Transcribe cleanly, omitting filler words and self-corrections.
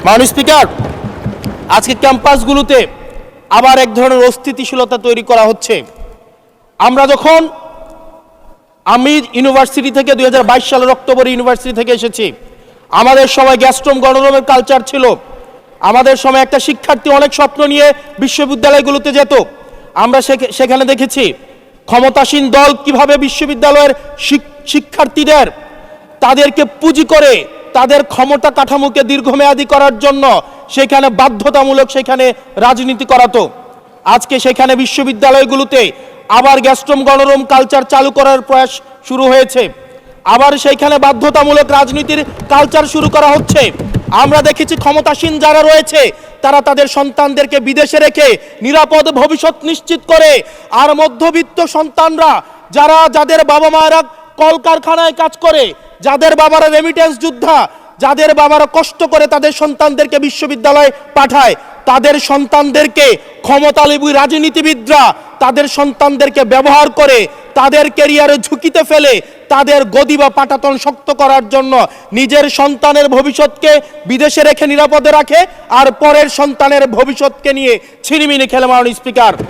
মাননীয় স্পিকার, আজকে ক্যাম্পাসগুলোতে আবার এক ধরনের অস্থিতিশীলতা তৈরি করা হচ্ছে। আমি ইউনিভার্সিটি থেকে 2022 সালের অক্টোবরে ইউনিভার্সিটি থেকে এসেছি। আমাদের সময় গ্যাস্ট্রম গণরমের কালচার ছিল। আমাদের সময় একটা শিক্ষার্থী অনেক স্বপ্ন নিয়ে বিশ্ববিদ্যালয়গুলোতে যেত। আমরা সেখানে দেখেছি ক্ষমতাসীন দল কিভাবে বিশ্ববিদ্যালয়ের শিক্ষার্থীদের তাদেরকে পুঁজি করে তাদের ক্ষমতা কাঠামোকে দীর্ঘমেয়াদী করার জন্য সেখানে বাধ্যতামূলক সেখানে রাজনীতি করাতো। আজকে সেখানে বিশ্ববিদ্যালয়গুলোতে আবার গ্যাস্ট্রম গণরম কালচার চালু করার প্রয়াস শুরু হয়েছে। আবার সেইখানে বাধ্যতামূলক রাজনীতির কালচার শুরু করা হচ্ছে। আমরা দেখেছি ক্ষমতাসীন যারা রয়েছে তারা তাদের সন্তানদেরকে বিদেশে রেখে নিরাপদ ভবিষ্যৎ নিশ্চিত করে, আর মধ্যবিত্ত সন্তানরা যাদের বাবা মায়েরা কলকারখানায় কাজ করে, যাদের বাবারা রেমিটেন্স যোদ্ধা, যাদের বাবারা কষ্ট করে তাদের সন্তানদেরকে বিশ্ববিদ্যালয়ে পাঠায়, তাদের সন্তানদেরকে ক্ষমতালোভী রাজনীতিবিদরা তাদের সন্তানদেরকে ব্যবহার করে তাদের ক্যারিয়ারে ঝুঁকিতে ফেলে তাদের গদি বা পাটাতন শক্ত করার জন্য নিজের সন্তানের ভবিষ্যৎকে বিদেশে রেখে নিরাপদে রাখে, আর পরের সন্তানের ভবিষ্যৎকে নিয়ে ছিনিমিনি খেলে। মাননীয় স্পিকার,